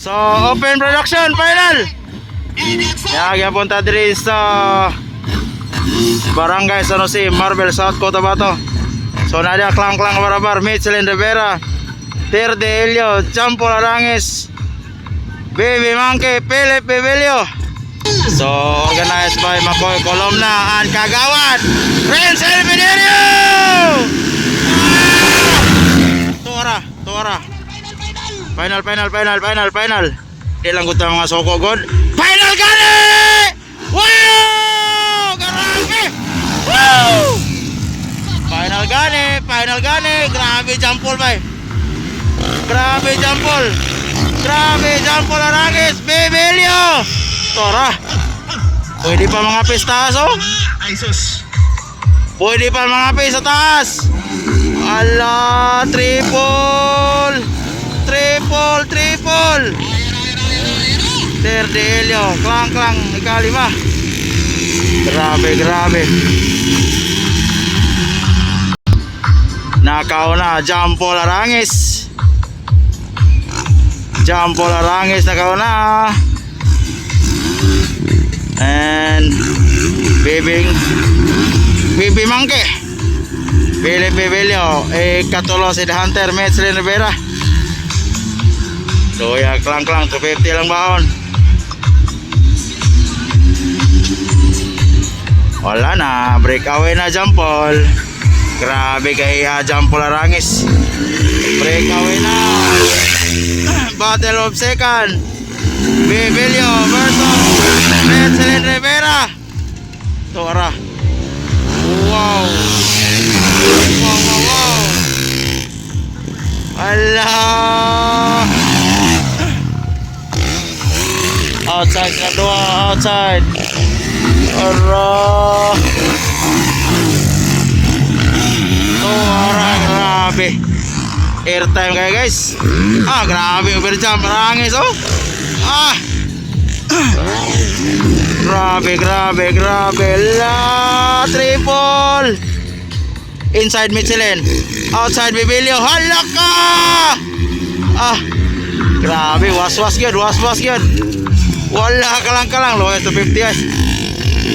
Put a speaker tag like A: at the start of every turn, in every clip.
A: So, open production, final. Kaya punta diri sa Barangay San Jose, Marbel, South Cotabato. So, nadia klang barabar, Michelin Rivera, Terde Elio, Champo Larangis, Baby Monkey, Philip Bebelio. So, organized by Makoy Columna and Kagawad, Prince Elpinerio. Tuara. Final. Ilang gutang mga soko god. Final gani! Wow! Grabe! Wow! Final gani! Grabe jampol bay. Grabe jampol Arangis, Bebelio. Tora. Pwede pa mga pistas oh. Pwede pa mga pis sa taas. Ala, triple. Terdelio, klang, ikalima. Grabe. Nakauna, Jampo Larangis nakauna. And Baby Monkey, Philip Bebelio, Katulo si The Hunter, Michelin Rivera. So ya klang 250 lang baon. Wala na, breakaway na Jampol. Grabe kaya Jampol Arangis. Breakaway na. Battle of second, Bebelio versus Michelin Rivera. Tora. Wow. Allah. Outside kedua, outside. Arah. Grabe. Airtime kayak guys. Grabe overjump Arangis oh. Grabe lah, triple. Inside Michelin, outside Bebelio. Halaka. Grabe, was gyud. Wala kalang low 250 guys.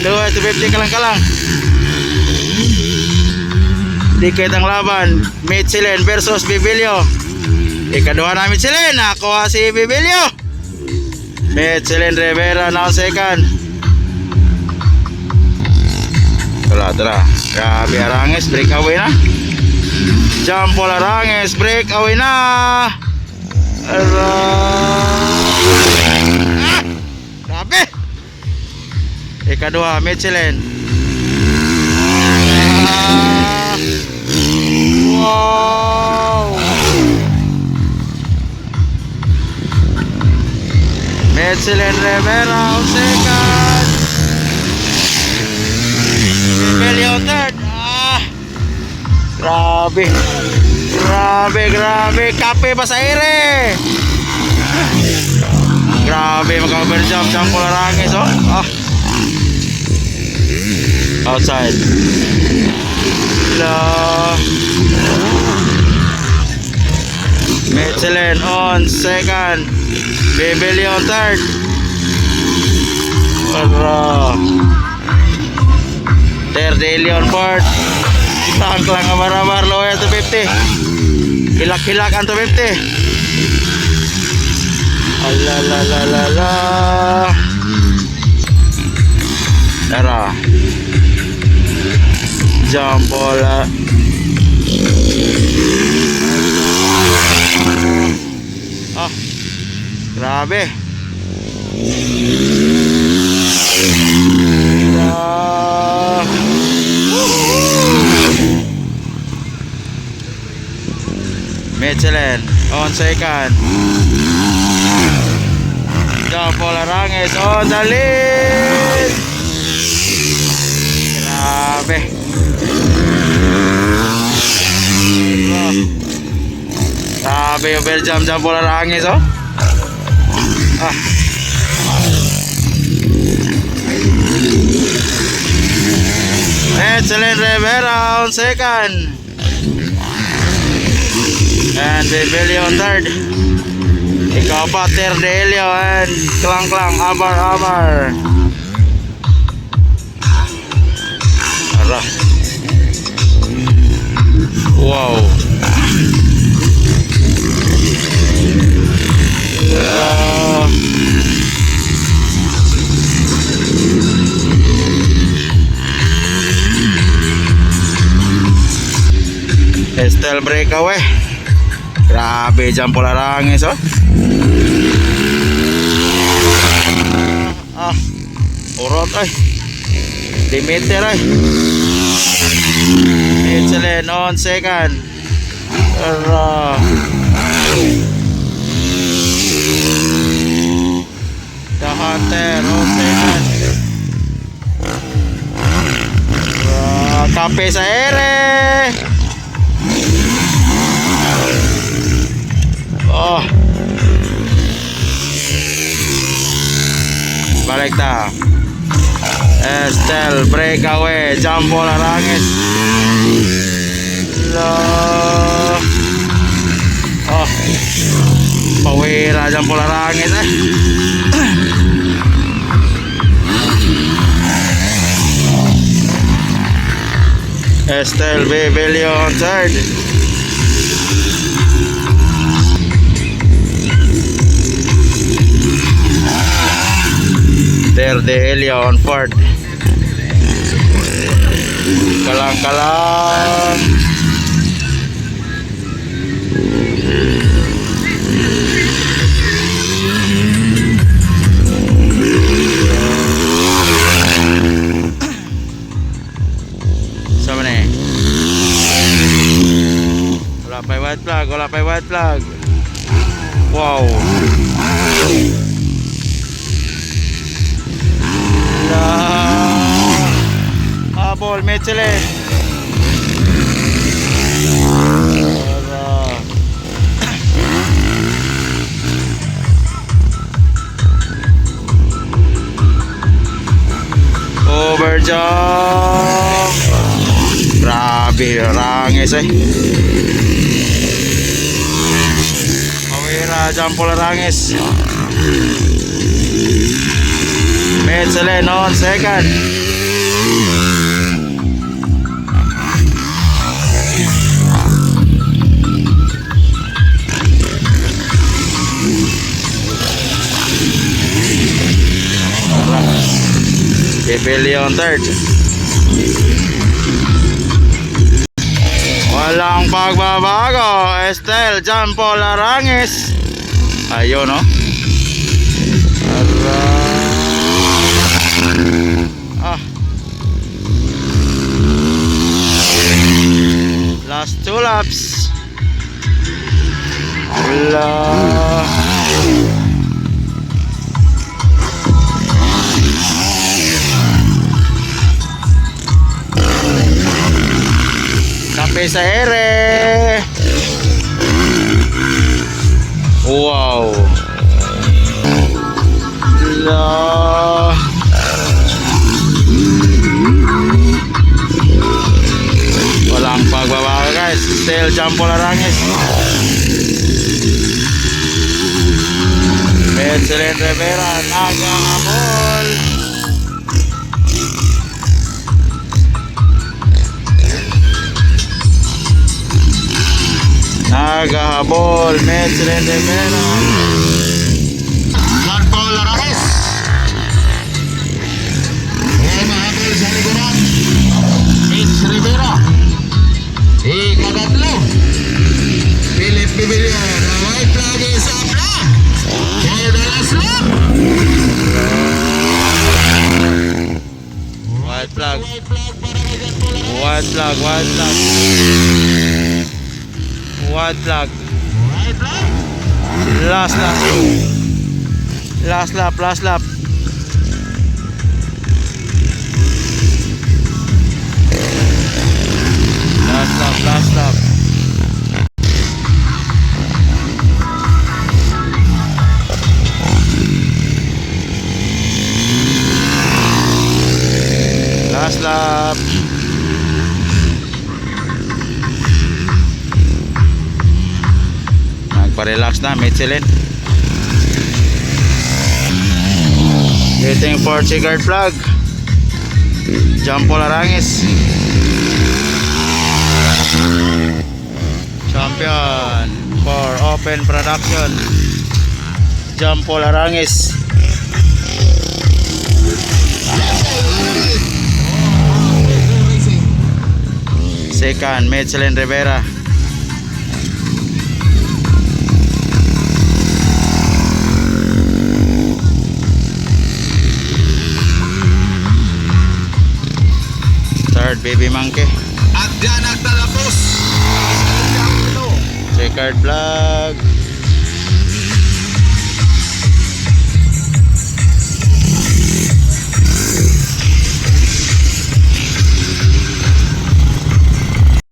A: Low 250 kalang. Dikit ang laban, Michelin versus Bebelio. Ikaduha na Michelin, ako si Bebelio. Michelin Rivera now second. Tara. Grabe Arangis, breakaway na. Jampo Arangis, breakaway na. Grabe. Ikaduha Michelin. Wow. Michelin Rivera second. Bebelio third. Grabe. Kape pa sa aire. Grabe maka-overjump Jampo Larangis oh. Outside. Michelin on second, Bebelio on third. Terdelio on fourth. Tangklang abar-abar low 250. Hilak ang 250. Alalala. Tara. Jampola. Grabe. Michelin on second. Jampo Larangis on the lead. Grabe. Grabe overjump Jampo Larangis oh. Michelin Rivera on second. And Bebelio on third. Ikaw pa, Terdelio and Klang Klang, Abar. Ara. Wow. Estel breakaway. Grabe dyan pula rangis oh. Urot ay. Limiter ay. Excellent on second. The Hunter on second. Kape sa ere. Oh. Balik ta. Estel breakaway, jumbo larangis. Oh. Pawira jumbo larangis eh. Estel Bebelio on third. Terdelio on fourth. Kalang. Sama nih. Wala pa white flag. Wow. Habol Michelin. Overjump. Grabe rangis eh. Pawira jump pula rangis. Michelin on second. Bebeli on third. Walang pagbabago. Estel Jampo Larangis. Ayun no. Last two laps. Sampai sa ere. Wow. Walang pagbabago guys. Still Jampo Larangis. Michelin Rivera naghahabol. Naghahabol Michelin Rivera.
B: Jampo Larangis. Mahabol sa likuran. Mitch Rivera. Ikatatlo. Philip Bibilion. White flag is up na. For the last lap.
A: White flag.
B: White flag para kay Jampo Larangis.
A: White flag. White flag. White flag.
B: White flag.
A: Last lap. Last lap. Last lap. Last lap. Last lap. Last lap. Nagpa-relax na Michelin. Waiting for checkered flag. Jampo Larangis. Champion for open production. Jampo Larangis. Second, Michelin Rivera. Third, Baby Monkey.
B: At yan nagtatapos.
A: Checkered flag.